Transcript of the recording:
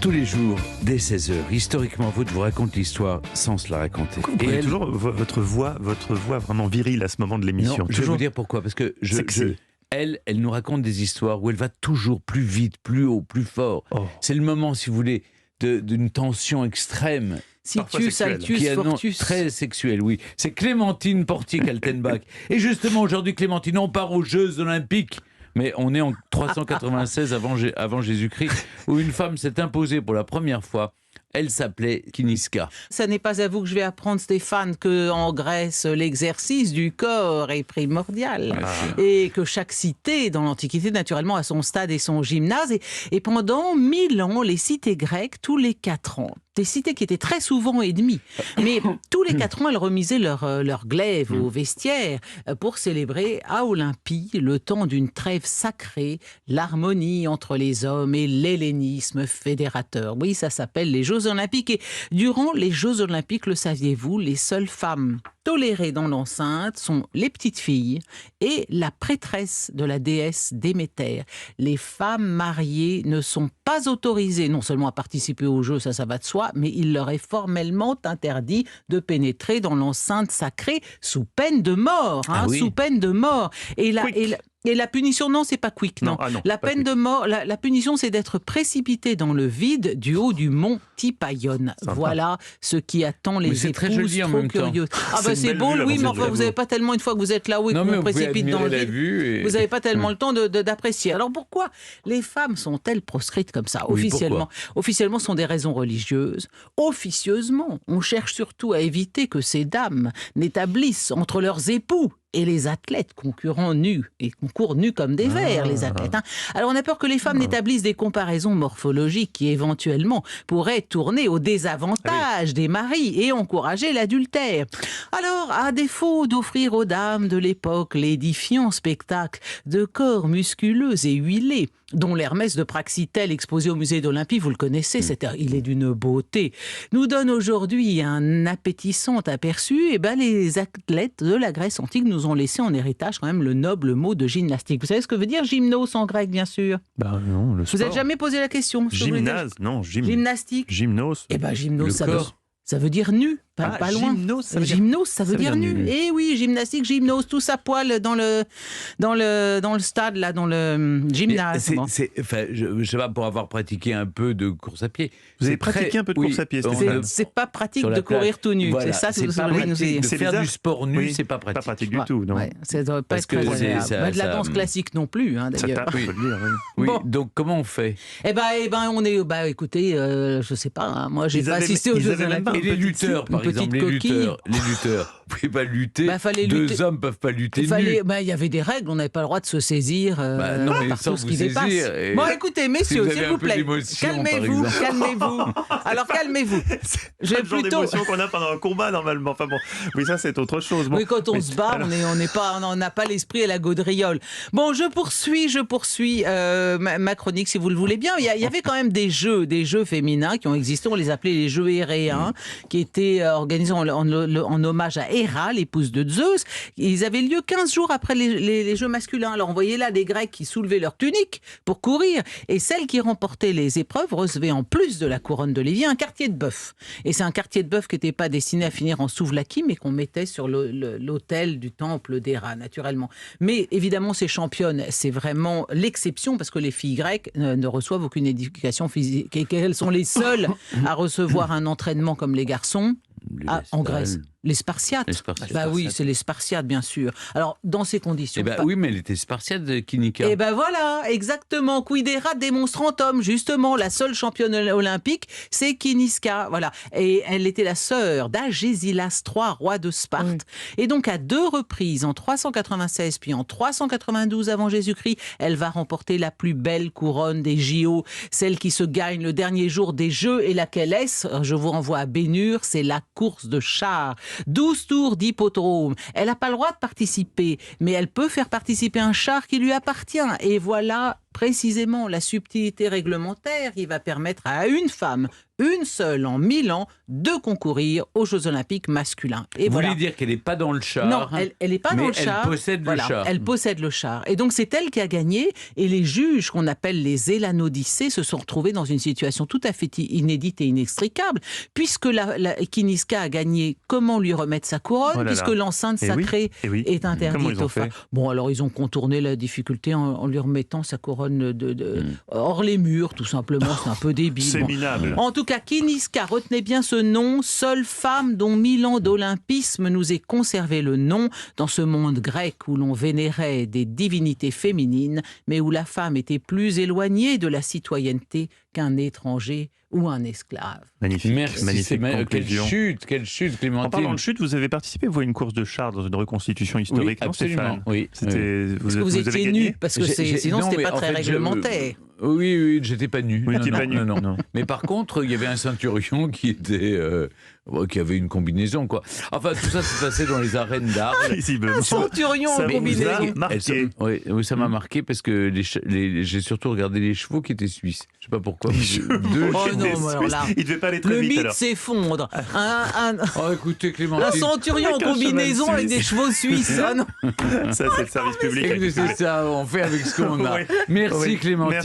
Tous les jours, dès 16h, Historiquement vous raconte l'histoire sans se la raconter. Vous prenez toujours votre voix vraiment virile à ce moment de l'émission. Non, je vais vous dire pourquoi. Parce que elle nous raconte des histoires où elle va toujours plus vite, plus haut, plus fort. Oh. C'est le moment, si vous voulez, d'une tension extrême. Situs, Altus, Fortus. Très sexuel, oui. C'est Clémentine Portier-Kaltenbach. Et justement, aujourd'hui, Clémentine, on part aux Jeux Olympiques. Mais on est en 396 avant Jésus-Christ, où une femme s'est imposée pour la première fois. Elle s'appelait Kiniska. Ça n'est pas à vous que je vais apprendre, Stéphane, qu'en Grèce, l'exercice du corps est primordial. Et que chaque cité, dans l'Antiquité, naturellement, a son stade et son gymnase. Et pendant 1000 ans, les cités grecques, tous les 4 ans, des cités qui étaient très souvent ennemies, mais tous les 4 ans, elles remisaient leur glaive au vestiaire pour célébrer à Olympie le temps d'une trêve sacrée, l'harmonie entre les hommes et l'hellénisme fédérateur. Oui, ça s'appelle les Jeux Olympiques. Et durant les Jeux Olympiques, le saviez-vous, les seules femmes tolérées dans l'enceinte sont les petites filles et la prêtresse de la déesse Déméter. Les femmes mariées ne sont pas autorisées non seulement à participer aux Jeux, ça va de soi, mais il leur est formellement interdit de pénétrer dans l'enceinte sacrée sous peine de mort. Sous peine de mort. Et la punition, non, c'est pas quick, non. La peine de mort, la punition, c'est d'être précipité dans le vide du haut du mont Typaïon. Voilà ce qui attend les épouses trop curieuses. C'est beau, Louis, mais enfin, vous n'avez pas tellement, une fois que vous êtes là-haut et qu'on vous précipite dans le vide, vous n'avez pas tellement le temps d'apprécier. Alors pourquoi les femmes sont-elles proscrites comme ça, officiellement? Officiellement, ce sont des raisons religieuses. Officieusement, on cherche surtout à éviter que ces dames n'établissent entre leurs époux et les athlètes concourent nus comme des vers, les athlètes. Alors on a peur que les femmes n'établissent des comparaisons morphologiques qui éventuellement pourraient tourner au désavantage des maris et encourager l'adultère. Alors, à défaut d'offrir aux dames de l'époque l'édifiant spectacle de corps musculeux et huilés, dont l'Hermès de Praxitèle exposé au musée d'Olympie, vous le connaissez, il est d'une beauté, nous donne aujourd'hui un appétissant aperçu, les athlètes de la Grèce antique nous ont laissé en héritage quand même le noble mot de gymnastique. Vous savez ce que veut dire gymnos en grec, bien sûr? Non, le sport. Vous n'avez jamais posé la question? Gymnase, non, gymnastique. Gymnos. Gymnos, ça veut dire nu. Pas loin. Gymnos, ça veut dire nu. Eh oui, gymnastique, gymnos, tous à poil dans le stade, là, dans le gymnase. Je sais pas, pour avoir pratiqué un peu de course à pied. Vous avez pratiqué un peu de course à pied, Stéphane? C'est pas pratique de courir tout nu. Voilà, c'est ça que vous voulez nous dire. De faire du sport nu, c'est pas pratique. Pas pratique du tout, non. Ça doit pas être très agréable. De la danse classique non plus, d'ailleurs. Ça tape, oui. Donc comment on fait? On est, écoutez, je sais pas, moi j'ai pas assisté aux Jeux Olympiques. Et les lutteurs, par exemple, les lutteurs, vous pouvez pas lutter. Deux hommes peuvent pas lutter nus. Il y avait des règles, on n'avait pas le droit de se saisir par tout ce qui dépasse. Bon, écoutez, messieurs, s'il vous plaît, calmez-vous. Alors calmez-vous. C'est le genre d'émotion qu'on a pendant un combat normalement. Enfin bon, oui, ça c'est autre chose. Oui, quand on se bat, on n'a pas l'esprit à la gaudriole. Bon, je poursuis ma chronique si vous le voulez bien. Il y avait quand même des jeux féminins qui ont existé. On les appelait les jeux héréens, qui étaient organisés en hommage à Héra, l'épouse de Zeus. Ils avaient lieu 15 jours après les jeux masculins. Alors on voyait là des Grecs qui soulevaient leur tunique pour courir, et celles qui remportaient les épreuves recevaient en plus de la couronne d'olivier un quartier de bœuf. Et c'est un quartier de bœuf qui n'était pas destiné à finir en souvlaki, mais qu'on mettait sur l'autel du temple d'Héra, naturellement. Mais évidemment, ces championnes, c'est vraiment l'exception, parce que les filles grecques ne reçoivent aucune éducation physique, et qu'elles sont les seules à recevoir un entraînement comme les garçons en Grèce. Les Spartiates. Oui, c'est les Spartiates, bien sûr. Alors, dans ces conditions... Oui, mais elle était Spartiate, Kinika. Voilà, exactement. Quidera démonstrantum, justement, la seule championne olympique, c'est Kiniska. Voilà. Et elle était la sœur d'Agésilas III, roi de Sparte. Et donc, à 2 reprises, en 396 puis en 392 avant Jésus-Christ, elle va remporter la plus belle couronne des JO, celle qui se gagne le dernier jour des Jeux. Et laquelle est-ce? Je vous renvoie à Bénure, c'est la course de chars. 12 tours d'hippodrome. Elle n'a pas le droit de participer, mais elle peut faire participer un char qui lui appartient. Et voilà précisément la subtilité réglementaire qui va permettre à une femme, une seule en 1000 ans, de concourir aux Jeux Olympiques masculins. Et Vous voulez dire qu'elle n'est pas dans le char? Non, elle n'est pas dans le char. Elle possède le char. Elle possède le char. Et donc, c'est elle qui a gagné. Et les juges, qu'on appelle les Élanodicées, se sont retrouvés dans une situation tout à fait inédite et inextricable, puisque Kiniska a gagné. Comment lui remettre sa couronne, puisque l'enceinte sacrée est interdite aux femmes. Bon, alors, ils ont contourné la difficulté en lui remettant sa couronne hors les murs, tout simplement. C'est un peu débile. C'est minable. En tout cas, Kiniska, retenez bien ce nom, seule femme dont 1000 ans d'olympisme nous ait conservé le nom dans ce monde grec où l'on vénérait des divinités féminines, mais où la femme était plus éloignée de la citoyenneté qu'un étranger ou un esclave. Magnifique. Merci, magnifique conclusion. Quelle chute, Clémentine. En parlant de chute, vous avez participé, vous, à une course de chars dans une reconstitution historique, oui, non, absolument. Oui. Vous étiez nu, parce que sinon c'était pas très réglementaire. Oui, j'étais pas nu. Vous n'étiez pas nu. Non. Mais par contre, il y avait un centurion qui avait une combinaison, quoi. Enfin, tout ça s'est passé dans les arènes d'Arles. Un centurion en combinaison. Oui, ça m'a marqué parce que j'ai surtout regardé les chevaux qui étaient suisses. Je sais pas pourquoi. Il devait pas aller très vite. Le mythe s'effondre. Écoutez, Clémentine. Un centurion en combinaison avec des chevaux suisses. Ça, c'est le service public. C'est ça, on fait avec ce qu'on a. Merci, Clémentine.